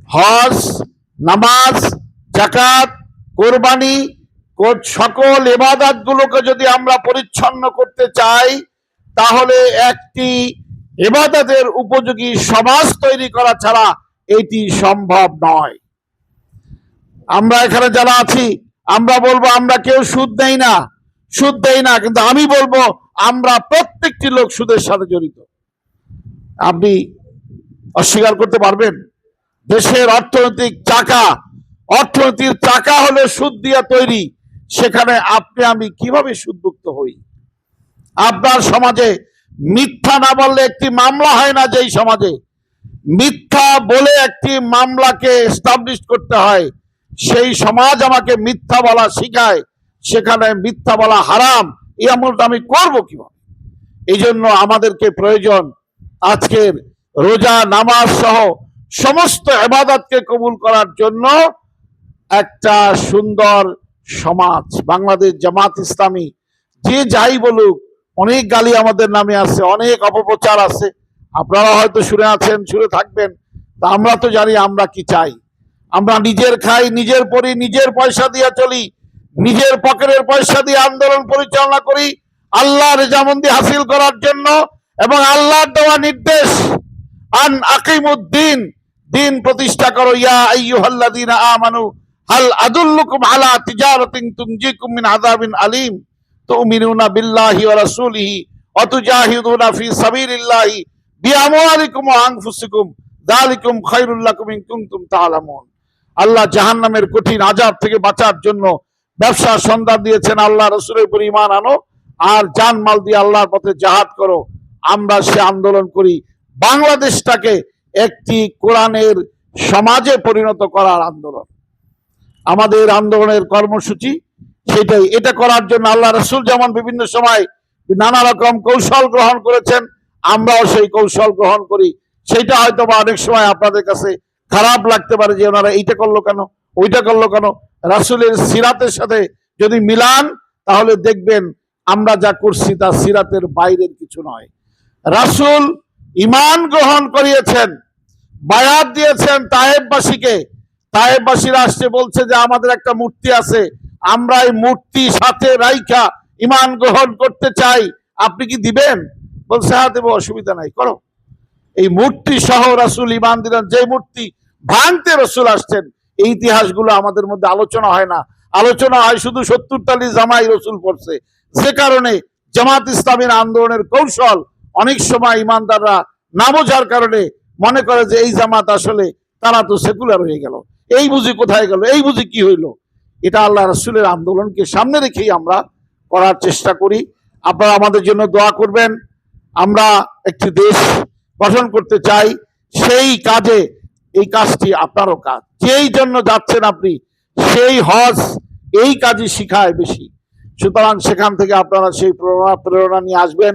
হজ, নামাজ, যাকাত, কোরবানি, সকল ইবাদত গুলোকে যদি আমরা পরিচ্ছন্ন করতে চাই, তাহলে একটি ইবাদতের উপযোগী সমাজ তৈরি করা ছাড়া এটি সম্ভব নয়। আমরা এখানে যারা আছি, আমরা বলবো আমরা কেউ সুদ দেই না, কিন্তু আমি বলবো আমরা প্রত্যেকটি লোক সুদের সাথে জড়িত। আপনি অস্বীকার করতে পারবেন? দেশের অর্থনীতির চাকা হলে সুদ দিয়ে তৈরি, সেখানে আপনি আমি কিভাবে সুদমুক্ত হই? আপনার সমাজে মিথ্যা না বললে একটি মামলা হয় না, যেই সমাজে মিথ্যা বলে একটি মামলাকে এস্টাবলিশ করতে হয়, সেই সমাজ আমাকে মিথ্যা বলা শিখায়, সেখানে মিথ্যা বলা হারাম, এই আমলটা আমি করবো কিভাবে? এই জন্য আমাদেরকে প্রয়োজন আজকের রোজা, নামাজ সহ সমস্ত ইবাদতকে কবুল করার জন্য একটা সুন্দর সমাজ। বাংলাদেশ জামাত ইসলামী যে যাই বলুক, অনেক গালি আমাদের নামে আছে, অনেক অপপ্রচার আছে, আপনারা হয়তো শুনে আছেন, শুনে থাকবেন। তা আমরা তো জানি আমরা কি চাই। আমরা নিজের খাই, নিজের পড়ি, নিজের পয়সা দিয়ে চলি, নিজের পকেটের পয়সা দিয়ে আন্দোলন পরিচালনা করি আল্লাহর রেজামন্দি হাসিল করার জন্য। এবং আল্লাহর দেওয়া নির্দেশ, আন আকিমুদ্দিন, দিন প্রতিষ্ঠা করো। ইয়া আইয়ুহাল্লাযীনা আমানু হাল আদুল্লুকুম আলা তিজারাতিন তুনজিকুম মিন আযাবিন আলীম তুমিনুনা বিল্লাহি ওয়া রাসূলিহি ওয়া তুজাহিদুনা ফি সাবিলিল্লাহি বিআমওয়ালিকুম ওয়া আনফুসিকুম যালিকুম খায়রুল লাকুম ইন কুনতুম তা'লামুন। আল্লাহ জাহান্নামের কঠিন আযাব থেকে বাঁচার জন্য ব্যবসার সন্ধান দিয়েছেন, আল্লাহ রাসূলের উপর ঈমান আনো আর জানমাল দিয়ে আল্লাহর পথে জিহাদ করো। আমরা সে আন্দোলন করি বাংলাদেশটাকে একটি কোরআনের সমাজে পরিণত করার আন্দোলন। আমাদের আন্দোলনের কর্মসূচি সেটাই। এটা করার জন্য আল্লাহ রাসূল যেমন বিভিন্ন সময় নানা রকম কৌশল গ্রহণ করেছেন, আমরাও সেই কৌশল গ্রহণ করি। সেটা হয়তো বা অনেক সময় আপনাদের কাছে খারাপ লাগতে পারে যে ওনারা এইটা করলো কেন, ওইটা করলো কেন। রাসূলের সিরাতের সাথে যদি মিলান, তাহলে দেখবেন আমরা যা করছি তা সিরাতের বাইরের কিছু নয়। রাসূল ঈমান গ্রহণ করিয়েছেন, বায়াত দিয়েছেন তায়েববাসীকে। তায়েববাসীরা আসছে, বলছে যে আমাদের একটা মূর্তি আছে, আমরা এই মূর্তি সাথে রাইখা ঈমান গ্রহণ করতে চাই, আপনি কি দিবেন? বলছে হ্যাঁ দেবো, অসুবিধা নাই, করো। এই মূর্তি সহ রাসূল ঈমান দিলেন। যে মূর্তি ভাঙতে রাসূল আসছেন, এই ইতিহাসগুলো আমাদের মধ্যে আলোচনা হয় না। আলোচনা হয় শুধু 70 তালি জামাই রাসূল পড়ছে। যে কারণে জামাত ইসলামীর আন্দোলনের কৌশল অনেক সময় ইমানদাররা না বোঝার কারণে মনে করে যে এই জামাত আসলে তারা তো সেকুলার হয়ে গেল, এই বুঝি কোথায় গেল, এই বুঝি কি হইল। এটা আল্লাহ রাসূলের আন্দোলনকে সামনে রেখেই আমরা করার চেষ্টা করি। আপনারা আমাদের জন্য দোয়া করবেন। আমরা একটি দেশ গঠন করতে চাই, সেই কাজে এই কাজটি আপনারও কাজ। যেই জন্য যাচ্ছেন আপনি, সেই হজ এই কাজই শিখায় বেশি। সুতরাং সেখান থেকে আপনারা সেই প্রেরণা নিয়ে আসবেন,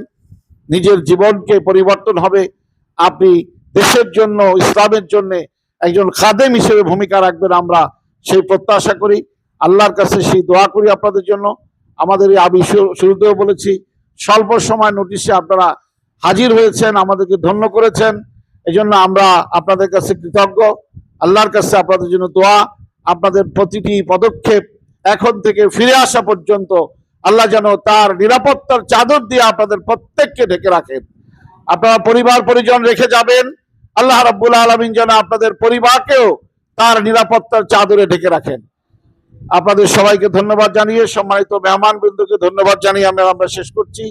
নিজের জীবনকে পরিবর্তন হবে। আপনি দেশের জন্য, ইসলামের জন্য একজন খাদেম হিসেবে ভূমিকা রাখবেন, আমরা সেই প্রত্যাশা করি। আল্লাহর কাছে সেই দোয়া করি আপনাদের জন্য। আমাদের আমি শুরুতেও বলেছি, স্বল্প সময় নোটিশে আপনারা হাজির হয়েছেন, আমাদেরকে ধন্য করেছেন, এই জন্য আমরা আপনাদের কাছে কৃতজ্ঞ। আল্লাহর কাছে আপনাদের জন্য দোয়া, আপনাদের প্রতিটি পদক্ষেপ এখন থেকে ফিরে আসা পর্যন্ত আল্লাহ যেন তার নিরাপত্তার চাদর দিয়ে আপনাদের প্রত্যেককে ঢেকে রাখেন। আপনারা পরিবার পরিজন রেখে যাবেন, আল্লাহ রাব্বুল আলামিন যেন আপনাদের পরিবারকেও তার নিরাপত্তার চাদরে ঢেকে রাখেন। আপনাদের সবাইকে ধন্যবাদ জানিয়ে, সম্মানিত মেহমানবৃন্দকে ধন্যবাদ জানিয়ে আমরা শেষ করছি।